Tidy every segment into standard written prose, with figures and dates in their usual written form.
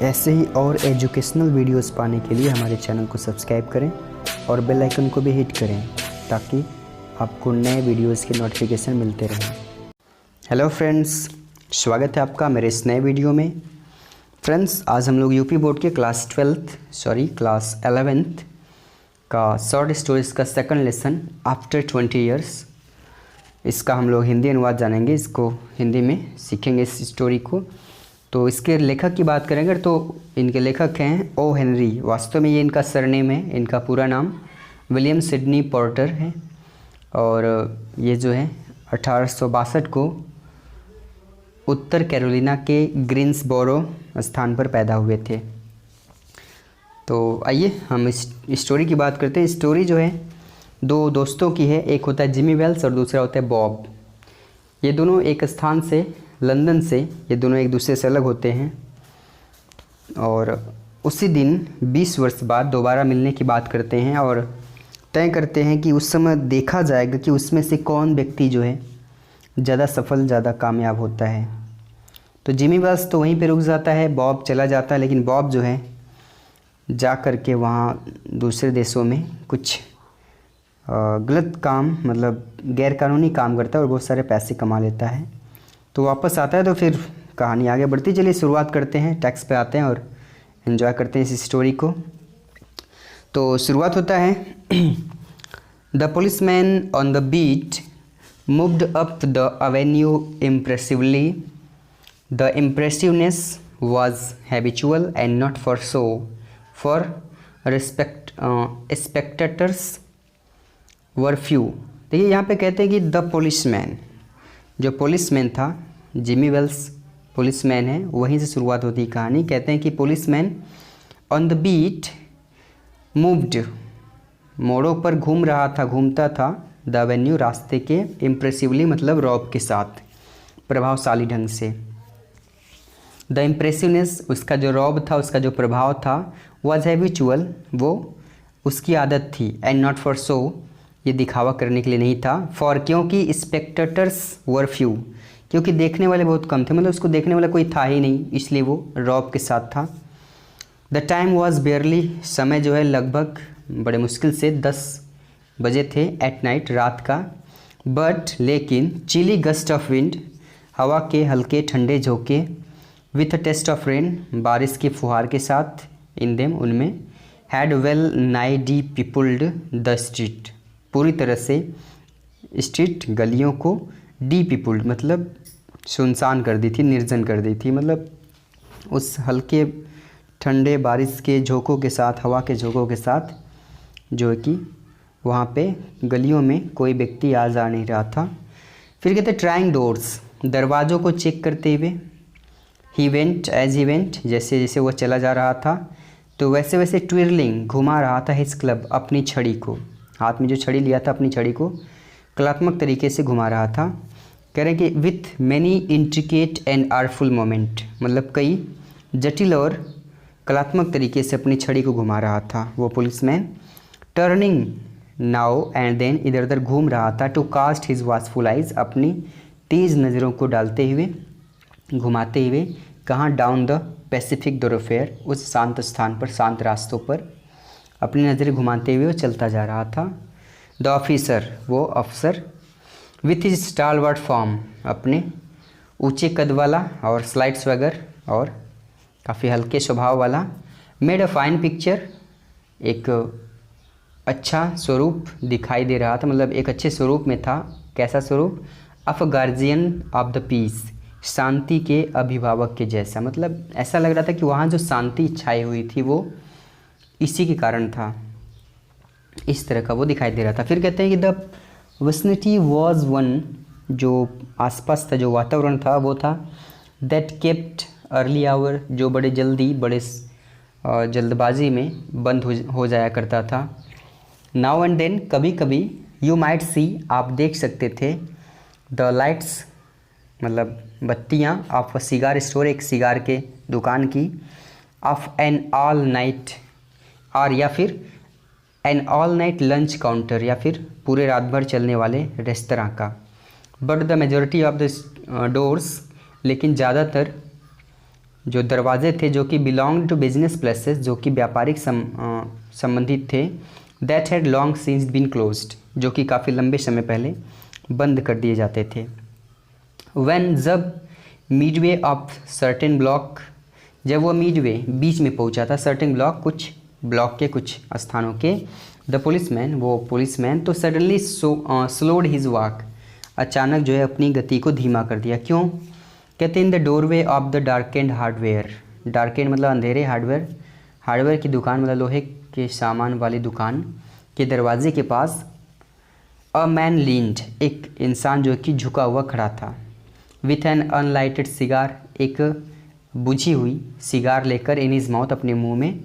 ऐसे ही और educational videos पाने के लिए हमारे चैनल को सब्सक्राइब करें और बेल आइकन को भी हिट करें ताकि आपको नए वीडियोस के नोटिफिकेशन मिलते रहें। हेलो फ्रेंड्स, स्वागत है आपका मेरे इस नए वीडियो में। फ्रेंड्स, आज हम लोग यूपी बोर्ड के क्लास 11th का शॉर्ट स्टोरीज का सेकंड लेसन आफ्टर 20 ईयर्स, इसका हम लोग हिंदी अनुवाद जानेंगे। इसको हिंदी में सीखेंगे इस स्टोरी को। तो इसके लेखक की बात करेंगे तो इनके लेखक हैं ओ हेनरी। वास्तव में ये इनका सरनेम है, इनका पूरा नाम विलियम सिडनी पोर्टर है और ये जो है 1862 को उत्तर कैरोलिना के ग्रीन्सबोरो स्थान पर पैदा हुए थे। तो आइए हम इस स्टोरी की बात करते हैं। स्टोरी जो है दो दोस्तों की है, एक होता है जिमी वेल्स और दूसरा होता है बॉब। ये दोनों एक स्थान से, लंदन से, ये दोनों एक दूसरे से अलग होते हैं और उसी दिन 20 वर्ष बाद दोबारा मिलने की बात करते हैं और तय करते हैं कि उस समय देखा जाएगा कि उसमें से कौन व्यक्ति जो है ज़्यादा सफल, ज़्यादा कामयाब होता है। तो जिमी वेल्स तो वहीं पे रुक जाता है, बॉब चला जाता है, लेकिन बॉब जो है जा कर के वहाँ दूसरे देशों में कुछ गलत काम, मतलब गैरकानूनी काम करता है और बहुत सारे पैसे कमा लेता है। तो वापस आता है तो फिर कहानी आगे बढ़ती। चलिए शुरुआत करते हैं, टेक्स्ट पे आते हैं और एंजॉय करते हैं इस स्टोरी को। तो शुरुआत होता है the policeman on the beat moved up the avenue impressively. The impressiveness was habitual and not for show, for spectators were few। देखिए यहाँ पे कहते हैं कि द पुलिसमैन, जो पुलिसमैन था, जिमी वेल्स पुलिसमैन है, वहीं से शुरुआत होती है कहानी। कहते हैं कि policeman on the beat moved, मोड़ों पर घूमता था, द एवेन्यू रास्ते के, इम्प्रेसिवली मतलब रौब के साथ, प्रभावशाली ढंग से। द इम्प्रेसिवनेस, उसका जो रौब था, उसका जो प्रभाव था, वॉज हैबिचुअल, वो उसकी आदत थी, एंड नॉट फॉर शो, ये दिखावा करने के लिए नहीं था, फॉर क्योंकि स्पेक्टेटर्स वर फ्यू, क्योंकि देखने वाले बहुत कम थे, मतलब उसको देखने वाला कोई था ही नहीं, इसलिए वो रौब के साथ था। द टाइम वॉज बेयरली, समय जो है लगभग बड़े मुश्किल से 10 बजे थे, एट नाइट, रात का। बट लेकिन चिली गस्ट ऑफ विंड, हवा के हल्के ठंडे झोंके, with a taste of rain, बारिश के फुहार के साथ, इन देम, उनमें, had well nigh depeopled the street, पूरी तरह से स्ट्रीट, गलियों को, डी पीपुल्ड मतलब सुनसान कर दी थी, निर्जन कर दी थी, मतलब उस हल्के ठंडे बारिश के झोंकों के साथ, हवा के झोंकों के साथ जो है कि वहाँ पे गलियों में कोई व्यक्ति आ जा नहीं रहा था। फिर कहते ट्राइंग डोर्स, दरवाज़ों को चेक करते हुए, he went as he went, जैसे जैसे वो चला जा रहा था तो वैसे वैसे, ट्विरलिंग, घुमा रहा था, हिज क्लब, अपनी छड़ी को, हाथ में जो छड़ी लिया था अपनी छड़ी को कलात्मक तरीके से घुमा रहा था। कह रहे हैं कि with many intricate and artful moment, मतलब कई जटिल और कलात्मक तरीके से अपनी छड़ी को घुमा रहा था वो policeman. Turning now and then, इधर उधर घूम रहा था, to cast his watchful eyes, अपनी तेज नज़रों को डालते हुए, घुमाते हुए, कहाँ, डाउन द पैसिफिक डोरोफेयर, उस शांत स्थान पर, शांत रास्तों पर अपनी नज़रें घुमाते हुए वो चलता जा रहा था। द ऑफिसर, वो अफसर, विथ हिज स्टालवर्ट फॉर्म, अपने ऊंचे कद वाला और स्लाइड स्वैगर और काफ़ी हल्के स्वभाव वाला, मेड अ फाइन पिक्चर, एक अच्छा स्वरूप दिखाई दे रहा था, मतलब एक अच्छे स्वरूप में था। कैसा स्वरूप? Of a guardian of the peace, शांति के अभिभावक के जैसा, मतलब ऐसा लग रहा था कि वहाँ जो शांति छाई हुई थी वो इसी के कारण था, इस तरह का वो दिखाई दे रहा था। फिर कहते हैं कि द विसिनिटी वॉज वन, जो आसपास था, जो वातावरण था वो था, दैट केप्ट अर्ली आवर, जो बड़े जल्दी, बड़े जल्दबाजी में बंद हो जाया करता था। नाउ एंड देन, कभी कभी, यू माइट सी, आप देख सकते थे, द लाइट्स मतलब बत्तियाँ, ऑफ अ सिगार स्टोर, एक सिगार के दुकान की, ऑफ एन ऑल नाइट, और या फिर an all night lunch counter, या फिर पूरे रात भर चलने वाले रेस्तरां का। But the majority of the doors, लेकिन ज़्यादातर जो दरवाजे थे जो कि बिलोंग टू बिजनेस प्लेसेस, जो कि व्यापारिक संबंधित थे, that had long since been closed, जो कि काफ़ी लंबे समय पहले बंद कर दिए जाते थे। व्हेन जब मिडवे ऑफ सर्टेन ब्लॉक, जब वो मिडवे बीच में पहुंचा था, सर्टेन ब्लॉक कुछ ब्लॉक के कुछ स्थानों के, द पुलिसमैन वो पुलिसमैन तो सडनली स्लोड हिज वॉक, अचानक जो है अपनी गति को धीमा कर दिया। क्यों? कहते हैं in the doorway of the darkened hardware, darkened मतलब अंधेरे, हार्डवेयर हार्डवेयर की दुकान मतलब लोहे के सामान वाली दुकान के दरवाजे के पास, अ मैन लीन्ड, एक इंसान जो कि झुका हुआ खड़ा था, विथ एन अनलाइटेड सिगार, एक बुझी हुई सिगार लेकर, इन हिज माउथ, अपने मुंह में।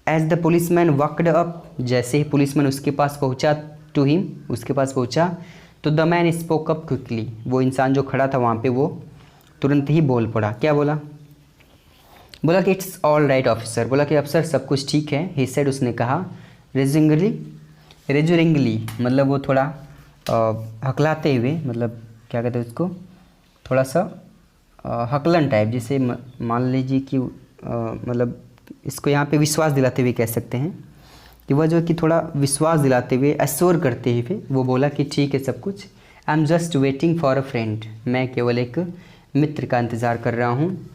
As the policeman walked up, जैसे ही पुलिसमैन उसके पास पहुंचा, टू हिम, उसके पास पहुंचा, तो the man spoke up quickly, वो इंसान जो खड़ा था वहाँ पे वो तुरंत ही बोल पड़ा। क्या बोला? बोला कि इट्स ऑल राइट ऑफिसर, बोला कि अफसर सब कुछ ठीक है। ही सेड, उसने कहा, रेजुरिंगली मतलब वो थोड़ा हकलाते हुए, मतलब क्या कहते हैं उसको, थोड़ा सा हकलन टाइप, जैसे मान लीजिए कि मतलब इसको यहाँ पे विश्वास दिलाते हुए कह सकते हैं कि वह जो कि थोड़ा विश्वास दिलाते हुए, एश्योर करते हुए वो बोला कि ठीक है सब कुछ। I am just waiting for a friend, मैं केवल एक मित्र का इंतज़ार कर रहा हूँ।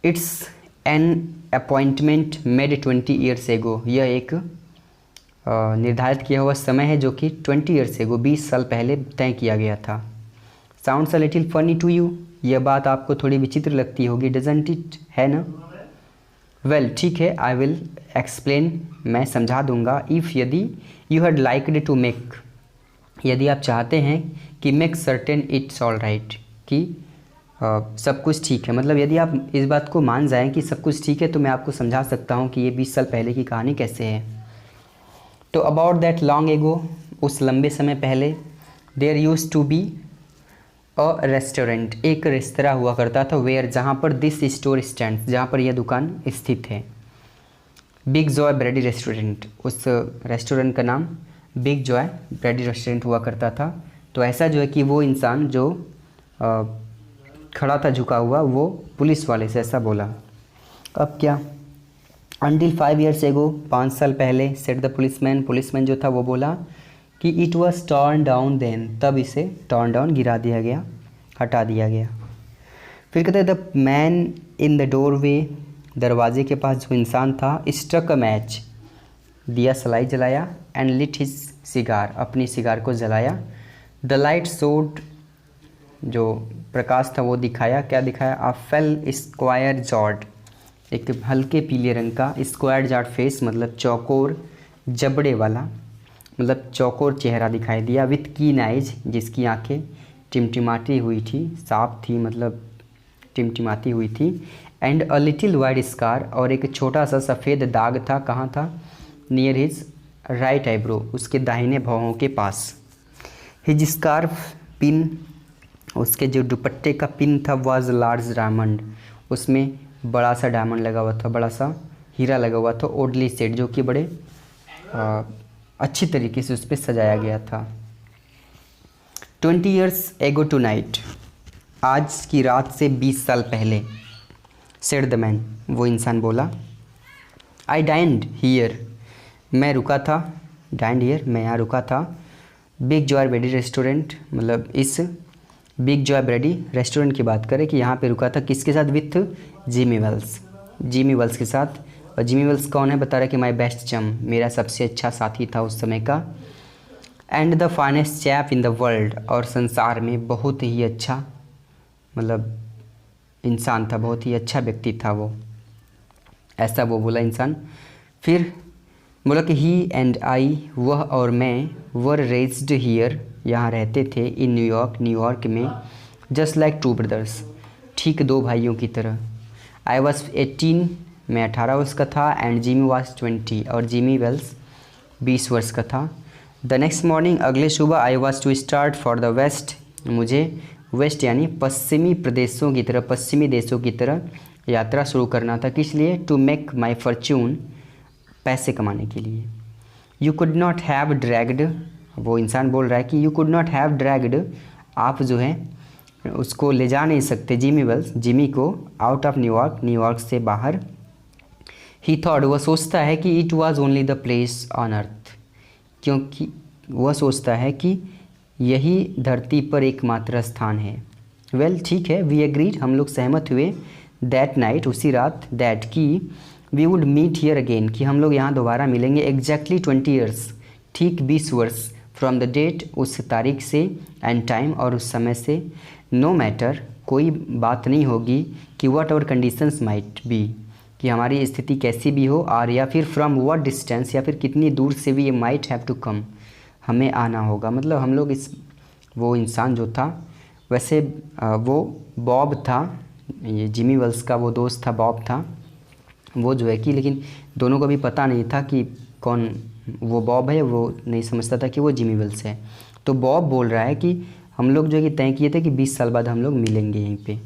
It's an appointment made 20 years ago, यह एक निर्धारित किया हुआ समय है जो कि 20 ईयर्स एगो, 20 साल पहले तय किया गया था। Sounds a little funny to you, यह बात आपको थोड़ी विचित्र लगती होगी, डजंट इट, है ना? वेल ठीक है, आई विल एक्सप्लेन, मैं समझा दूंगा। इफ़, यदि, you had liked to make, यदि आप चाहते हैं कि make certain it's all right, कि सब कुछ ठीक है, मतलब यदि आप इस बात को मान जाएं कि सब कुछ ठीक है, तो मैं आपको समझा सकता हूं कि ये 20 साल पहले की कहानी कैसे है। तो अबाउट दैट लॉन्ग एगो, उस लंबे समय पहले, there used to be a restaurant, एक रेस्तरां हुआ करता था, वेयर, जहाँ पर दिस स्टोर स्टैंड, जहाँ पर यह दुकान स्थित है। बिग जॉय ब्रेडी रेस्टोरेंट, उस रेस्टोरेंट का नाम बिग जॉय ब्रेडी रेस्टोरेंट हुआ करता था। तो ऐसा जो है कि वो इंसान जो खड़ा था झुका हुआ, वो पुलिस वाले से ऐसा बोला। अब क्या? अंटिल 5 ईयर्स एगो, 5 साल पहले, सेड द पुलिसमैन, पुलिसमैन जो था वो बोला कि it was turn down then, तब इसे टर्न डाउन, गिरा दिया गया, हटा दिया गया। फिर कहते हैं the man in the doorway, दरवाजे के पास जो इंसान था, स्ट्रक अ मैच, दिया सलाई जलाया, एंड लिट हिज सिगार, अपनी सिगार को जलाया। द लाइट शोड, जो प्रकाश था वो दिखाया, क्या दिखाया? आ फेल स्क्वायर जॉर्ड, एक हल्के पीले रंग का, स्क्वायर जॉर्ड फेस मतलब चौकोर जबड़े वाला, मतलब चौकोर चेहरा दिखाई दिया, विथ कीन आइज, जिसकी आंखें टिमटिमाती हुई थी, साफ थी, मतलब टिमटिमाती हुई थी, and a little wide scar, और एक छोटा सा सफ़ेद दाग था, कहाँ था? नियर हिज राइट आईब्रो, उसके दाहिने भौहों के पास। हिज स्कार्फ पिन, उसके जो दुपट्टे का पिन था, वाज लार्ज डायमंड, उसमें बड़ा सा डायमंड लगा हुआ था, बड़ा सा हीरा लगा हुआ था, ओडली सेट, जो कि बड़े अच्छी तरीके से उस पर सजाया गया था। 20 ईयर्स एगो टू नाइट, आज की रात से 20 साल पहले, सेड द मैन, वो इंसान बोला। आई डाइंड हियर, मैं रुका था, डाइंड हियर, मैं यहाँ रुका था। बिग जॉय ब्रेडी रेस्टोरेंट, मतलब इस बिग जॉय ब्रेडी रेस्टोरेंट की बात करें कि यहाँ पे रुका था, किसके साथ? With Jimmy Wells, Jimmy Wells के साथ। और जिमी वेल्स कौन है? बता रहा है कि माई बेस्ट चम, मेरा सबसे अच्छा साथी था उस समय का। And the finest chap in the world, और संसार में बहुत ही अच्छा, मतलब इंसान था, बहुत ही अच्छा व्यक्ति था वो, ऐसा वो बोला इंसान। फिर बोला कि ही एंड आई, वह और मैं, वर रेज्ड हियर, यहाँ रहते थे, इन न्यूयॉर्क, न्यूयॉर्क में, जस्ट लाइक 2 ब्रदर्स, ठीक 2 भाइयों की तरह। आई वॉज 18, मैं 18 वर्ष का था, एंड जिमी वॉज 20, और जिमी वेल्स 20 वर्ष का था। द नेक्स्ट मॉर्निंग, अगले सुबह, I was to start for the west, मुझे वेस्ट यानी पश्चिमी प्रदेशों की तरह, पश्चिमी देशों की तरह यात्रा शुरू करना था। किस लिए? टू मेक माई फॉर्च्यून, पैसे कमाने के लिए। You could not have dragged, वो इंसान बोल रहा है कि you could not have dragged, आप जो है उसको ले जा नहीं सकते जिमी को आउट ऑफ न्यूयॉर्क से बाहर। ही थॉट, वह सोचता है कि it was only the place on earth, क्योंकि वह सोचता है कि यही धरती पर एकमात्र स्थान है। वेल ठीक है, वी एग्रीड, हम लोग सहमत हुए। दैट नाइट, उसी रात, दैट की we would meet here again, कि हम लोग यहाँ दोबारा मिलेंगे। एग्जैक्टली 20 ईयर्स, ठीक 20 वर्ष, फ्रॉम द डेट, उस तारीख से, एंड टाइम, और उस समय से। नो मैटर, कोई बात नहीं होगी कि what our conditions might be, कि हमारी स्थिति कैसी भी हो, और या फिर फ्रॉम व्हाट डिस्टेंस, या फिर कितनी दूर से भी ये माइट हैव टू कम, हमें आना होगा। मतलब हम लोग वो इंसान जो था, वैसे वो बॉब था, ये जिमी वेल्स का वो दोस्त था बॉब था, वो जो है कि, लेकिन दोनों को भी पता नहीं था कि कौन वो बॉब है, वो नहीं समझता था कि वो जिमी वेल्स है। तो बॉब बोल रहा है कि हम लोग जो है कि तय किए थे कि 20 साल बाद हम लोग मिलेंगे यहीं पे।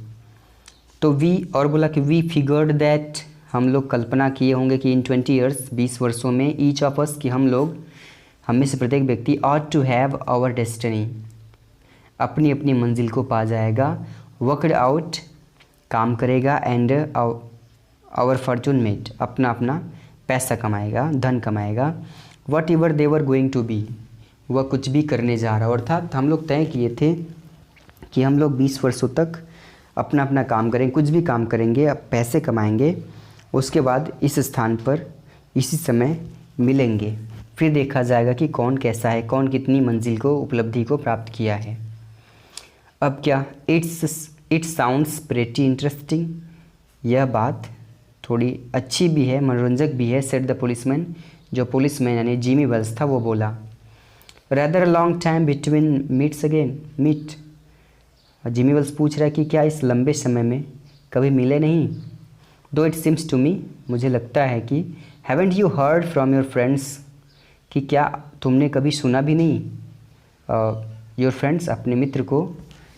तो और बोला कि वी फिगर्ड दैट, हम लोग कल्पना किए होंगे कि इन 20 ईयर्स, 20 वर्षों में, ईच ऑफ अस, कि हम में से प्रत्येक व्यक्ति, ought to have our destiny, अपनी अपनी मंजिल को पा जाएगा। वर्कड आउट, काम करेगा, एंड आवर फॉर्चून मेट, अपना अपना पैसा कमाएगा, धन कमाएगा। Whatever they were going to be, वह कुछ भी करने जा रहा। अर्थात हम लोग तय किए थे कि हम लोग 20 वर्षों तक अपना अपना काम करेंगे, कुछ भी काम करेंगे, अब पैसे कमाएंगे, उसके बाद इस स्थान पर इसी समय मिलेंगे। फिर देखा जाएगा कि कौन कैसा है, कौन कितनी मंजिल को, उपलब्धि को प्राप्त किया है। अब क्या, इट साउंड्स प्रेटी इंटरेस्टिंग, यह बात थोड़ी अच्छी भी है, मनोरंजक भी है। सेड द पुलिसमैन, जो पुलिसमैन यानी जिमी वेल्स था, वो बोला। Rather a long time between meets again, meet, Jimmy Wells पूछ रहा है कि क्या इस लंबे समय में कभी मिले नहीं। दो इट सिम्स टू मी, मुझे लगता है कि, haven't you heard from your friends, कि क्या तुमने कभी सुना भी नहीं योर फ्रेंड्स, अपने मित्र को,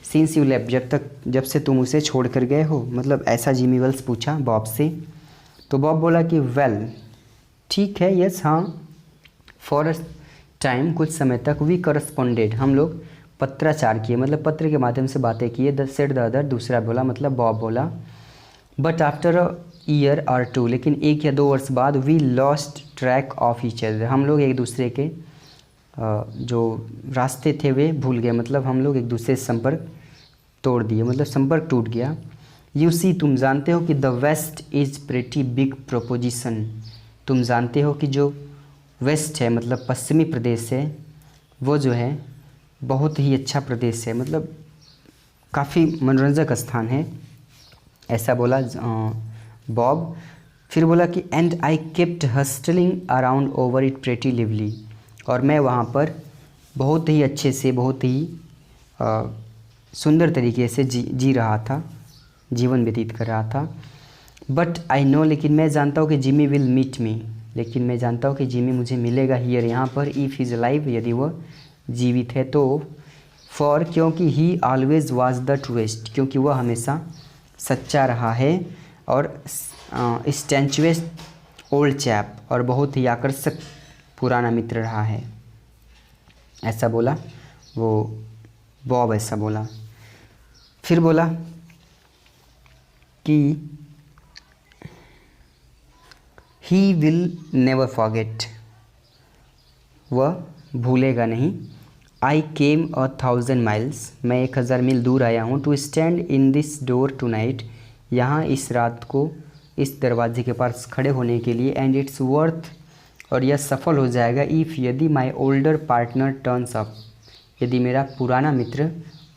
सिंस यू लेफ्ट, जब से तुम उसे छोड़ कर गए हो। मतलब ऐसा जिमी वेल्स पूछा बॉब से। तो बॉब बोला कि वेल ठीक है, यस, हाँ, फॉर अ टाइम, कुछ समय तक, वी करस्पॉन्डेड, हम लोग पत्राचार किए, मतलब पत्र के माध्यम से बातें किए। सेड द अदर, दूसरा बोला, मतलब बॉब बोला। बट आफ्टर अ ईयर और 2, लेकिन 1 या 2 वर्ष बाद, we lost track of each other, हम लोग एक दूसरे के जो रास्ते थे वे भूल गए। मतलब हम लोग एक दूसरे से संपर्क तोड़ दिए, मतलब संपर्क टूट गया। यू सी, तुम जानते हो कि the west is pretty big proposition, तुम जानते हो कि जो वेस्ट है, मतलब पश्चिमी प्रदेश है, वो जो है बहुत ही अच्छा प्रदेश है, मतलब काफ़ी मनोरंजक स्थान है, ऐसा बोला बॉब। फिर बोला कि and I kept hustling around over it pretty lively, और मैं वहाँ पर बहुत ही अच्छे से, बहुत ही सुंदर तरीके से जी रहा था, जीवन व्यतीत कर रहा था। बट आई नो, लेकिन मैं जानता हूँ कि जिमी विल मीट मी, लेकिन मैं जानता हूँ कि जिमी मुझे मिलेगा हियर, यहाँ पर, इफ़ इज़ अलाइव, यदि वह जीवित है तो। फॉर, क्योंकि ही ऑलवेज वाज द ट्रूएस्ट, क्योंकि वह हमेशा सच्चा रहा है, और स्टैंचुअस ओल्ड चैप, और बहुत ही आकर्षक पुराना मित्र रहा है, ऐसा बोला वो बॉब, ऐसा बोला। फिर बोला कि ही विल नेवर फॉरगेट, वह भूलेगा नहीं। आई केम 1000 माइल्स, मैं 1000 मील दूर आया हूँ। To stand in this door tonight, यहाँ इस रात को इस दरवाजे के पास खड़े होने के लिए। एंड इट्स वर्थ, और यह सफल हो जाएगा, इफ़, यदि माई ओल्डर पार्टनर टर्न्स अप, यदि मेरा पुराना मित्र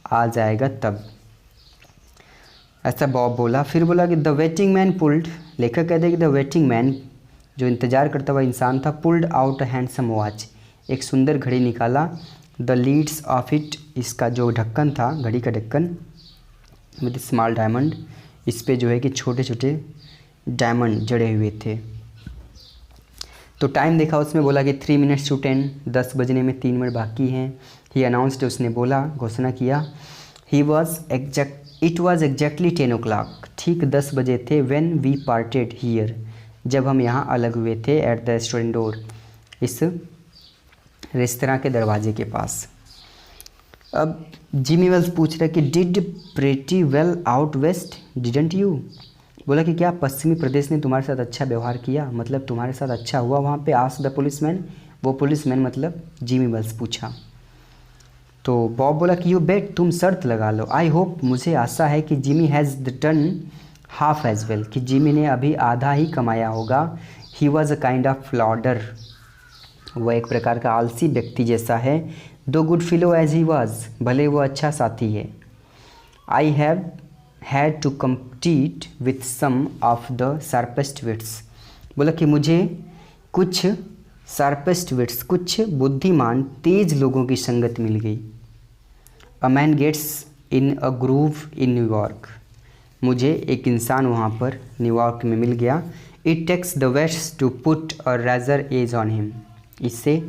आ जाएगा तब, ऐसा बॉब बोला। फिर बोला कि द वेटिंग मैन पुल्ड, लेखक कहते हैं कि द वेटिंग मैन, जो इंतज़ार करता हुआ इंसान था, pulled out a handsome watch, एक सुंदर घड़ी निकाला। द लीड्स ऑफ इट, इसका जो ढक्कन था, घड़ी का ढक्कन, विद स्मॉल डायमंड, इस पे जो है कि छोटे छोटे डायमंड जड़े हुए थे। तो टाइम देखा, उसमें बोला कि 3 minutes to 10, 10 बजने में 3 मिनट बाकी हैं। ही अनाउंसड, उसने बोला, घोषणा किया। इट वॉज एग्जैक्टली 10 o'clock, ठीक 10 बजे थे। व्हेन वी पार्टेड हियर, जब हम यहाँ अलग हुए थे। एट द रेस्टोरेंट डोर, इस रेस्तरां के दरवाजे के पास। अब जिमी वेल्स पूछ रहा है कि did pretty well out west didn't you. बोला कि क्या पश्चिमी प्रदेश ने तुम्हारे साथ अच्छा व्यवहार किया, मतलब तुम्हारे साथ अच्छा हुआ वहाँ पे। आस्क्ड द पुलिसमैन, वो पुलिसमैन मतलब जिमी वेल्स पूछा। तो बॉब बोला कि यू बेट, तुम शर्त लगा लो। आई होप, मुझे आशा है कि Jimmy has done half as well, कि जिमी ने अभी आधा ही कमाया होगा। He was a kind of plodder, वह एक प्रकार का आलसी व्यक्ति जैसा है। Though good fellow as he was, भले वो अच्छा साथी है। I have had to compete with some of the sharpest wits. बोला कि मुझे कुछ शार्पेस्ट विट्स, कुछ बुद्धिमान तेज लोगों की संगत मिल गई। A man gets in a groove in New York, मुझे एक इंसान वहाँ पर न्यूयॉर्क में मिल गया। It takes the waste to put a razor edge on him, इससे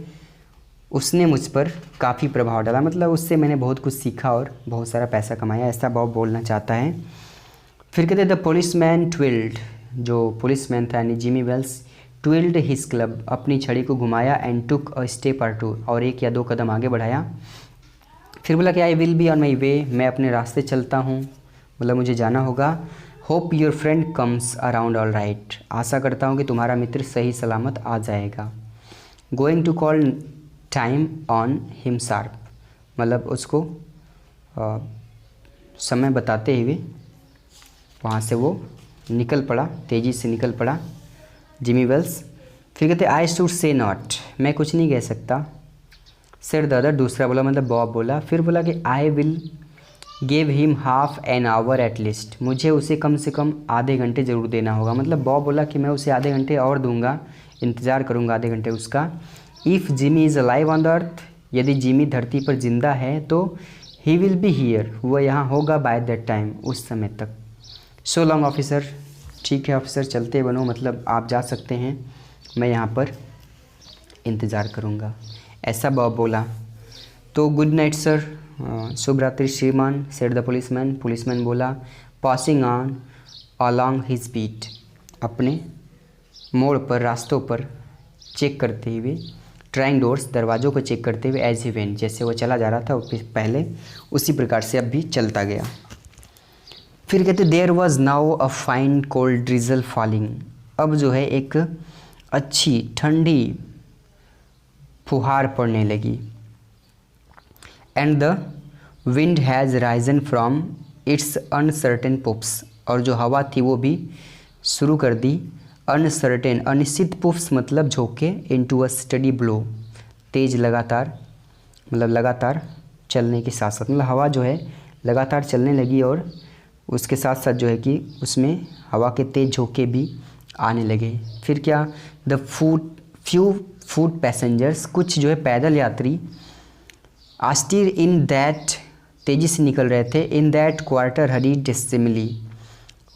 उसने मुझ पर काफ़ी प्रभाव डाला, मतलब उससे मैंने बहुत कुछ सीखा और बहुत सारा पैसा कमाया, ऐसा बॉब बोलना चाहता है। फिर कहते द पुलिसमैन ट्विल्ड, जो पुलिसमैन था यानी Jimmy Wales, twirled his club, अपनी छड़ी को घुमाया। एंड टुक अ स्टेप और टू, और एक या दो कदम आगे बढ़ाया। फिर बोला कि I will be on my way, मैं अपने रास्ते चलता हूँ, मतलब मुझे जाना होगा। Hope your friend comes around all right, आशा करता हूँ कि तुम्हारा मित्र सही सलामत आ जाएगा। Going to call time on him sharp, मतलब उसको समय बताते हुए वहाँ से वो निकल पड़ा, तेज़ी से निकल पड़ा जिमी वेल्स। फिर कहते आई शुड से नॉट, मैं कुछ नहीं कह सकता। सेड द अदर, दूसरा बोला मतलब बॉब बोला। फिर बोला कि I will give him half an hour at least, मुझे उसे कम से कम आधे घंटे ज़रूर देना होगा। मतलब बॉब बोला कि मैं उसे आधे घंटे और दूंगा, इंतज़ार करूंगा आधे घंटे उसका। If Jimmy is alive on the earth, यदि जिमी धरती पर जिंदा है तो ही विल बी हियर, वह यहाँ होगा बाय दैट टाइम, उस समय तक। सो लॉन्ग ऑफिसर, ठीक है ऑफिसर चलते बनो, मतलब आप जा सकते हैं, मैं यहाँ पर इंतज़ार करूँगा, ऐसा बॉब बोला। तो गुड नाइट सर, शुभ रात्रि श्रीमान, सेड द पुलिसमैन, पुलिसमैन बोला। Passing on along his beat, अपने मोड़ पर, रास्तों पर चेक करते हुए, ट्राइंग डोर्स, दरवाज़ों को चेक करते हुए, एज ही वेंट, जैसे वो चला जा रहा था पहले उसी प्रकार से अब भी चलता गया। फिर कहते there was now a fine cold drizzle falling, अब जो है एक अच्छी ठंडी फुहार पड़ने लगी। And the wind has risen from its uncertain puffs, और जो हवा थी वो भी शुरू कर दी अनसर्टेन, अनिश्चित पुफ्स मतलब झोंके, इनटू अ स्टडी ब्लो, तेज लगातार, मतलब लगातार चलने के साथ साथ, मतलब हवा जो है लगातार चलने लगी और उसके साथ साथ जो है कि उसमें हवा के तेज झोंके भी आने लगे। फिर क्या, द फ्यू फूट पैसेंजर्स, कुछ जो है पैदल यात्री, आस्टीर इन दैट, तेज़ी से निकल रहे थे, इन दैट क्वार्टर हरी डिसिमली,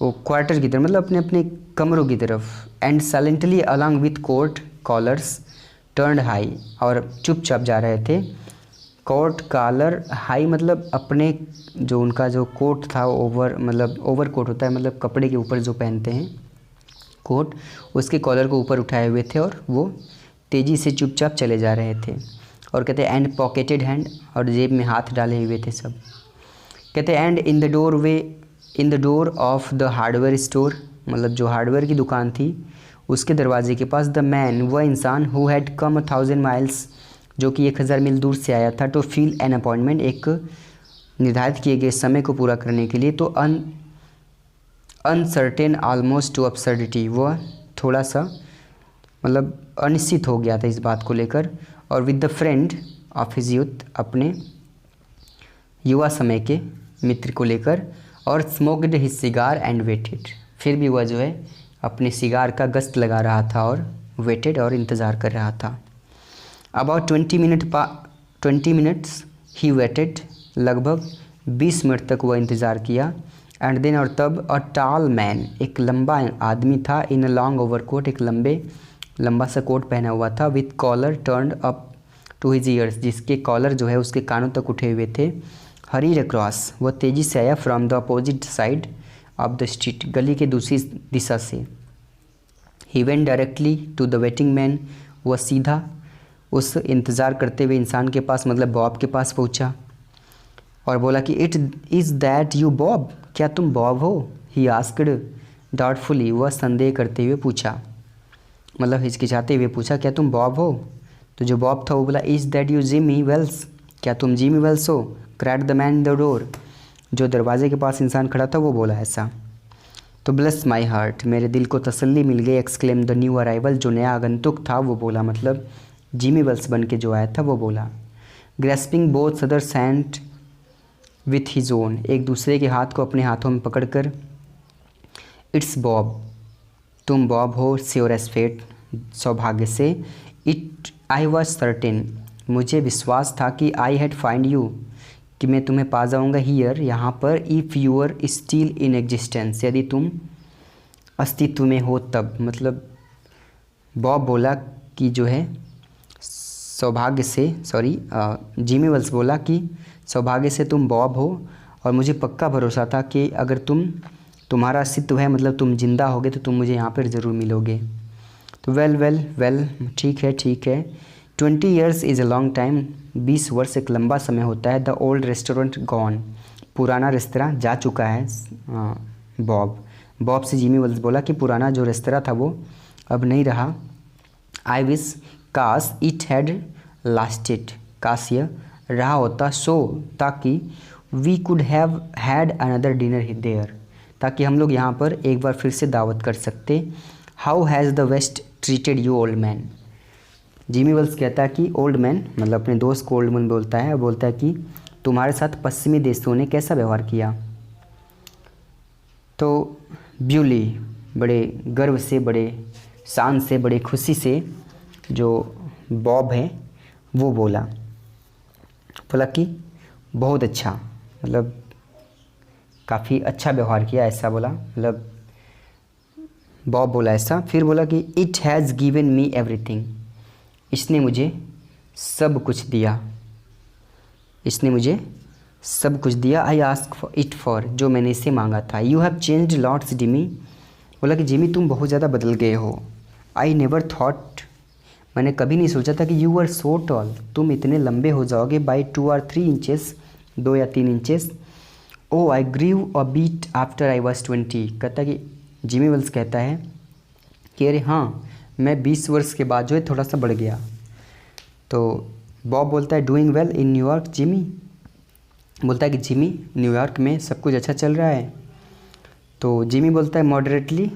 वो क्वार्टर की तरफ मतलब अपने अपने कमरों की तरफ। And silently along with coat collars turned high, और चुपचाप जा रहे थे। कोट कॉलर हाई मतलब अपने जो उनका जो कोट था ओवर, मतलब ओवर कोट होता है, मतलब कपड़े के ऊपर जो पहनते हैं कोट, उसके कॉलर को ऊपर उठाए हुए थे और वो तेज़ी से चुपचाप चले जा रहे थे। और कहते हैं एंड पॉकेटेड हैंड, और जेब में हाथ डाले हुए थे सब। कहते हैं and in the door way, in the door of the hardware store, मतलब जो हार्डवेयर की दुकान थी उसके दरवाजे के पास, द मैन, वह इंसान, हु हैड कम 1000 माइल्स, जो कि 1000 मील दूर से आया था, टू फील एन अपॉइंटमेंट, एक निर्धारित किए गए समय को पूरा करने के लिए। तो अनसर्टेन ऑलमोस्ट टू अब्सर्डिटी, वह थोड़ा सा मतलब अनिश्चित हो गया था इस बात को लेकर। और with the friend of his youth, अपने युवा समय के मित्र को लेकर। और smoked his cigar and waited, फिर भी वह जो है अपने सिगार का गश्त लगा रहा था और वेटेड और इंतज़ार कर रहा था। अबाउट 20 मिनट्स ही वेटेड, लगभग 20 मिनट तक वह इंतज़ार किया। एंड देन, और तब, अ टॉल मैन, एक लंबा आदमी था, इन अ लॉन्ग ओवरकोट, एक लंबा सा कोट पहना हुआ था, with collar turned up to his ears, जिसके कॉलर जो है उसके कानों तक उठे हुए थे। हरीड अक्रॉस, वह तेज़ी से आया, from the opposite side of the street, गली के दूसरी दिशा से। He went directly to the waiting man, वह सीधा उस इंतज़ार करते हुए इंसान के पास, मतलब बॉब के पास पहुंचा। और बोला कि it is that you Bob, क्या तुम बॉब हो? ही आस्क्ड डाउटफुली, वह संदेह करते हुए पूछा, मतलब हिचकिचाते हुए पूछा, क्या तुम बॉब हो? तो जो बॉब था वो बोला, is that you Jimmy Wells, क्या तुम जिमी वेल्स हो? Cracked the man the door, जो दरवाजे के पास इंसान खड़ा था वो बोला ऐसा। तो ब्लेस माई हार्ट, मेरे दिल को तसल्ली मिल गई। एक्सक्लेम द न्यू अराइवल, जो नया आगंतुक था वो बोला, मतलब जिमी वेल्स बन के जो आया था वो बोला। Grasping both the other's hand with his own, एक दूसरे के हाथ को अपने हाथों में पकड़कर, इट्स बॉब, तुम बॉब हो, श्योर एज फेट, सौभाग्य से, इट आई वॉज सर्टेन, मुझे विश्वास था कि आई हैड फाइंड यू, कि मैं तुम्हें पा जाऊँगा, हियर, यहाँ पर, if you are still in existence, यदि तुम अस्तित्व में हो तब। मतलब बॉब बोला कि जो है सौभाग्य से, जिमी वेल्स बोला कि सौभाग्य से तुम बॉब हो, और मुझे पक्का भरोसा था कि अगर तुम्हारा अस्तित्व है, मतलब तुम जिंदा होगे, तो तुम मुझे यहाँ पर ज़रूर मिलोगे। तो वेल, ठीक है। 20 years is a long time, 20 वर्ष एक लंबा समय होता है। द ओल्ड रेस्टोरेंट गॉन, पुराना रेस्तरां जा चुका है। बॉब से जिमी वेल्स बोला कि पुराना जो रेस्तरां था वो अब नहीं रहा। आई विश, काश, इट हैड लास्टेड, काश यह रहा होता, सो, ताकि, we could have had another dinner there, ताकि हम लोग यहाँ पर एक बार फिर से दावत कर सकते। How has the west treated you old man, Jimmy Wells कहता है कि ओल्ड मैन, मतलब अपने दोस्त को ओल्ड मैन बोलता है, और बोलता है कि तुम्हारे साथ पश्चिमी देशों ने कैसा व्यवहार किया। तो ब्यूली, बड़े गर्व से, बड़े शान से, बड़े खुशी से जो बॉब है वो बोला कि बहुत अच्छा, मतलब काफ़ी अच्छा व्यवहार किया, ऐसा बोला, मतलब बॉब बोला ऐसा। फिर बोला कि it has given me everything, इसने मुझे सब कुछ दिया, इसने मुझे सब कुछ दिया। आई आस्क इट फॉर, जो मैंने इसे मांगा था। You have changed lots Jimmy, बोला कि जिमी तुम बहुत ज़्यादा बदल गए हो। आई नेवर थॉट, मैंने कभी नहीं सोचा था कि यू आर सो टॉल, तुम इतने लंबे हो जाओगे, बाई 2 or 3 इंचेस, 2 या 3 inches. Oh I grew a bit after I was 20, कहता कि जिमी वेल्स कहता है कि अरे हाँ, मैं 20 वर्ष के बाद जो है थोड़ा सा बढ़ गया। तो बॉब बोलता है doing well in New York, Jimmy बोलता है कि जिमी न्यूयॉर्क में सब कुछ अच्छा चल रहा है। तो जिमी बोलता है मॉडरेटली,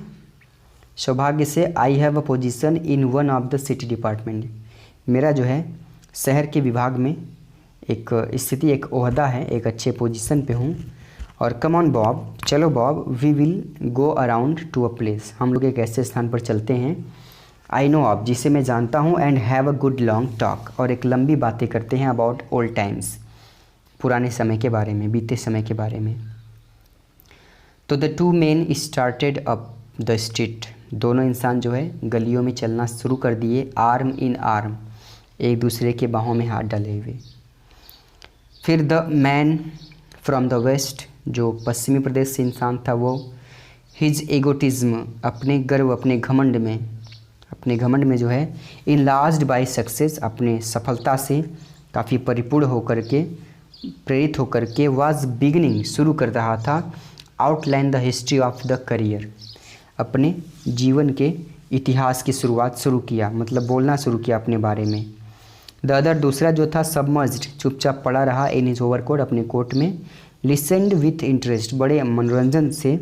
सौभाग्य से, I have a position in one of the city department, मेरा जो है शहर के विभाग में एक स्थिति, एक ओहदा है, एक अच्छे पोजीशन पे हूँ। और कम ऑन बॉब, चलो Bob, we will go around to a place, हम लोग एक ऐसे स्थान पर चलते हैं, आई नो ऑफ, जिसे मैं जानता हूँ, and have a good long talk, और एक लंबी बातें करते हैं, अबाउट ओल्ड टाइम्स, पुराने समय के बारे में, बीते समय के बारे में। तो the two main started up the street, दोनों इंसान जो है गलियों में चलना शुरू कर दिए, आर्म इन आर्म, एक दूसरे के बाहों में हाथ डाले हुए। फिर the man from the west, जो पश्चिमी प्रदेश से इंसान था, वो हिज एगोटिज्म, अपने गर्व, अपने घमंड में जो है, इन लार्ज्ड बाई सक्सेस, अपने सफलता से काफ़ी परिपूर्ण होकर के, प्रेरित होकर के, वाज बिगिनिंग, शुरू कर रहा था, outline the history of the career, अपने जीवन के इतिहास की शुरुआत शुरू किया, मतलब बोलना शुरू किया अपने बारे में। द अदर, दूसरा जो था, सबमर्ज्ड, चुपचाप पड़ा रहा, इन हिज ओवरकोट, अपने कोट में, लिसेंड विथ इंटरेस्ट, बड़े मनोरंजन से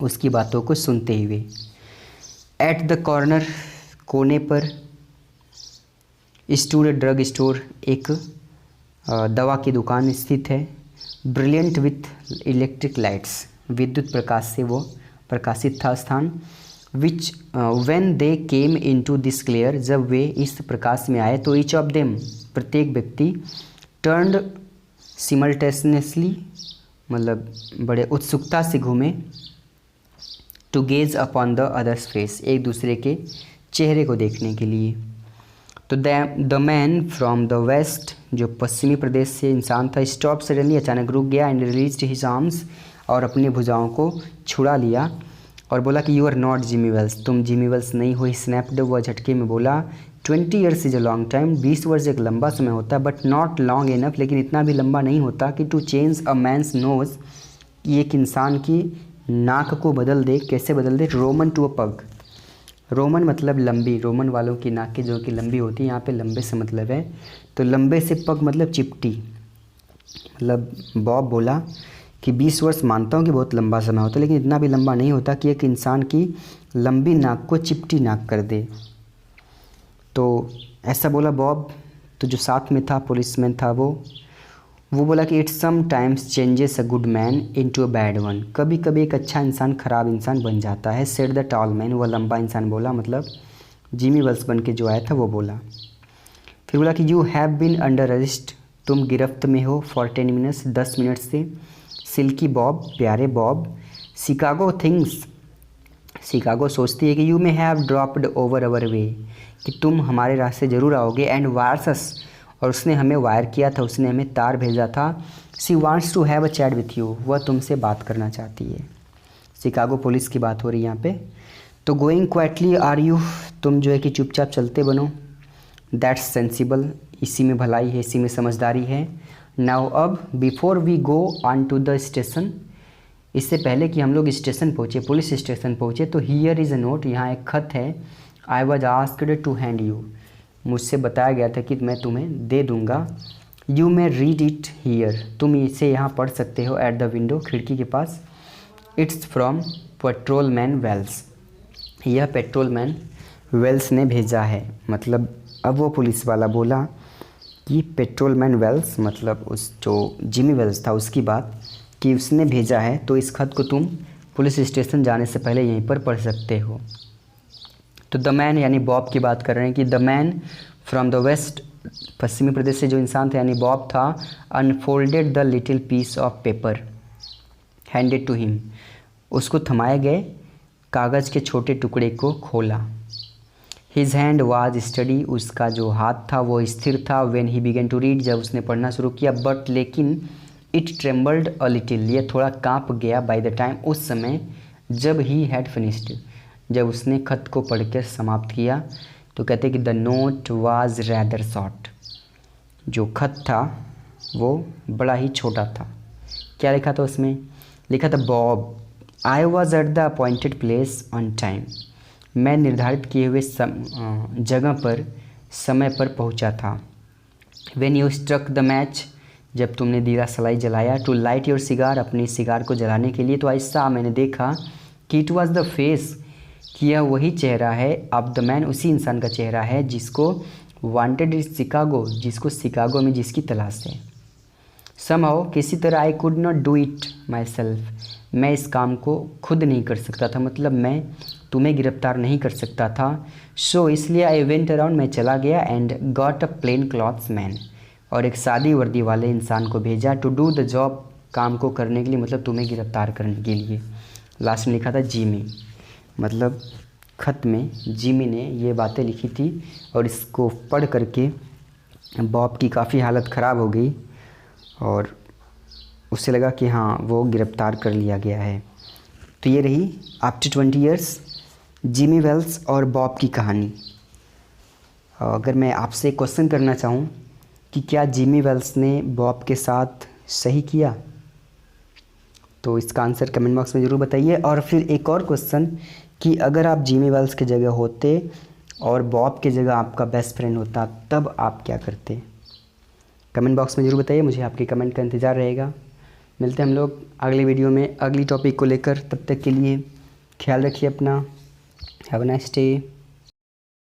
उसकी बातों को सुनते हुए। एट द कॉर्नर, कोने पर, स्टूड ड्रग स्टोर, एक दवा की दुकान स्थित है, ब्रिलियंट विथ इलेक्ट्रिक लाइट्स, विद्युत प्रकाश से वो प्रकाशित था स्थान। विच when they came into this clear, जब वे इस प्रकाश में आए, तो ईच ऑफ देम, प्रत्येक व्यक्ति, टर्न्ड सिमल्टेनियसली, मतलब बड़े उत्सुकता से घूमे, to gaze upon the other's face, एक दूसरे के चेहरे को देखने के लिए। तो the man from the west, जो पश्चिमी प्रदेश से इंसान था, स्टॉप सडनली, अचानक रुक गया, एंड रिलीज्ड हिज आर्म्स, और अपनी भुजाओं को छुड़ा लिया, और बोला कि you are not Jimmy Wells, तुम जिमी वेल्स नहीं हो। स्नैप्ड, वह झटके में बोला 20 years is a long time, 20 वर्ष एक लंबा समय होता है, बट नॉट लॉन्ग इनफ, लेकिन इतना भी लंबा नहीं होता कि to change a man's nose, कि एक इंसान की नाक को बदल दे। कैसे बदल दे? रोमन टू अ पग। रोमन मतलब लंबी, रोमन वालों की नाक की जो कि लंबी होती है, यहाँ पे लंबे से मतलब है, तो लंबे से पग मतलब चिपटी। मतलब बॉब बोला कि 20 वर्ष मानता हूँ कि बहुत लंबा समय होता है, लेकिन इतना भी लंबा नहीं होता कि एक इंसान की लंबी नाक को चिपटी नाक कर दे। तो ऐसा बोला बॉब। तो जो साथ में था पुलिसमैन था वो बोला कि it's sometimes changes a good man into a bad one. कभी कभी एक अच्छा इंसान ख़राब इंसान बन जाता है। सेड द टॉल मैन, वह लंबा इंसान बोला, मतलब जिमी वेल्स बन के जो आया था वो बोला। फिर बोला कि you have been under arrest, तुम गिरफ्त में हो फॉर 10 मिनट्स, 10 मिनट से। सिल्की बॉब, प्यारे बॉब। शिकागो थिंग्स, शिकागो सोचती है कि you may have dropped over our way, कि तुम हमारे रास्ते ज़रूर आओगे। एंड वायर्स, और उसने हमें वायर किया था, उसने हमें तार भेजा था। She wants to have a chat with you, वह तुमसे बात करना चाहती है। शिकागो पुलिस की बात हो रही है यहाँ पे। तो गोइंग क्वाइटली आर यू, तुम जो है कि चुपचाप चलते बनो। दैट्स सेंसिबल, इसी में भलाई है, इसी में समझदारी है। नाउ अब before we go on to the station, इससे पहले कि हम लोग स्टेशन पहुँचे, पुलिस स्टेशन पहुँचे, तो हियर इज़ अ नोट, यहाँ एक खत है। I was asked to hand you, मुझसे बताया गया था कि मैं तुम्हें दे दूँगा। You may read it here, तुम इसे यहाँ पढ़ सकते हो। एट द विंडो, खिड़की के पास। इट्स फ्रॉम पेट्रोलमैन वेल्स, यह पेट्रोलमैन वेल्स ने भेजा है। मतलब अब वो पुलिस वाला बोला कि पेट्रोलमैन वेल्स, मतलब उस जो जिमी वेल्स था उसकी बात, कि उसने भेजा है, तो इस खत को तुम पुलिस स्टेशन जाने से पहले यहीं पर पढ़ सकते हो। तो द मैन, यानी बॉब की बात कर रहे हैं कि the man from the west, पश्चिमी प्रदेश से जो इंसान था यानी बॉब था, unfolded the little piece of paper handed to him, उसको थमाए गए कागज़ के छोटे टुकड़े को खोला। हिज हैंड वाज स्टडी, उसका जो हाथ था वो स्थिर था। When he began to read, जब उसने पढ़ना शुरू किया। बट लेकिन इट ट्रेम्बल्ड अ लिटिल, ये थोड़ा कांप गया। बाय द टाइम, उस समय जब ही हैड फिनिश्ड, जब उसने खत को पढ़कर समाप्त किया। तो कहते कि the note was rather short, जो खत था वो बड़ा ही छोटा था। क्या लिखा था उसमें? लिखा था Bob, I was at the appointed place on time, मैं निर्धारित किए हुए जगह पर समय पर पहुंचा था। When you struck the match, जब तुमने दिया सलाई जलाया। टू लाइट योर सिगार, अपनी सिगार को जलाने के लिए। तो ऐसा मैंने देखा कि इट वॉज द फेस, कि यह वही चेहरा है। ऑफ द मैन, उसी इंसान का चेहरा है जिसको वांटेड इन शिकागो, जिसको शिकागो में जिसकी तलाश है। समहाउ, किसी तरह, I could not do it my self, मैं इस काम को खुद नहीं कर सकता था, मतलब मैं तुम्हें गिरफ्तार नहीं कर सकता था। सो इसलिए आई वेंट अराउंड, मैं चला गया। And got a plane clothes man, और एक सादी वर्दी वाले इंसान को भेजा। टू डू द जॉब, काम को करने के लिए, मतलब तुम्हें गिरफ्तार करने के लिए। लास्ट में लिखा था जिमी, मतलब खत में जिमी ने ये बातें लिखी थी। और इसको पढ़ करके बॉब की काफ़ी हालत ख़राब हो गई और उसे लगा कि हाँ वो गिरफ्तार कर लिया गया है। तो ये रही आफ्टर 20 ईयर्स जिमी वेल्स और बॉब की कहानी। अगर मैं आपसे क्वेश्चन करना चाहूँ कि क्या जिमी वेल्स ने बॉब के साथ सही किया, तो इसका आंसर कमेंट बॉक्स में ज़रूर बताइए। और फिर एक और क्वेश्चन कि अगर आप जिमी वेल्स की जगह होते और बॉब की जगह आपका बेस्ट फ्रेंड होता, तब आप क्या करते? कमेंट बॉक्स में ज़रूर बताइए, मुझे आपके कमेंट का इंतज़ार रहेगा। मिलते हैं हम लोग अगले वीडियो में अगली टॉपिक को लेकर। तब तक के लिए ख्याल रखिए अपना। Have a nice day.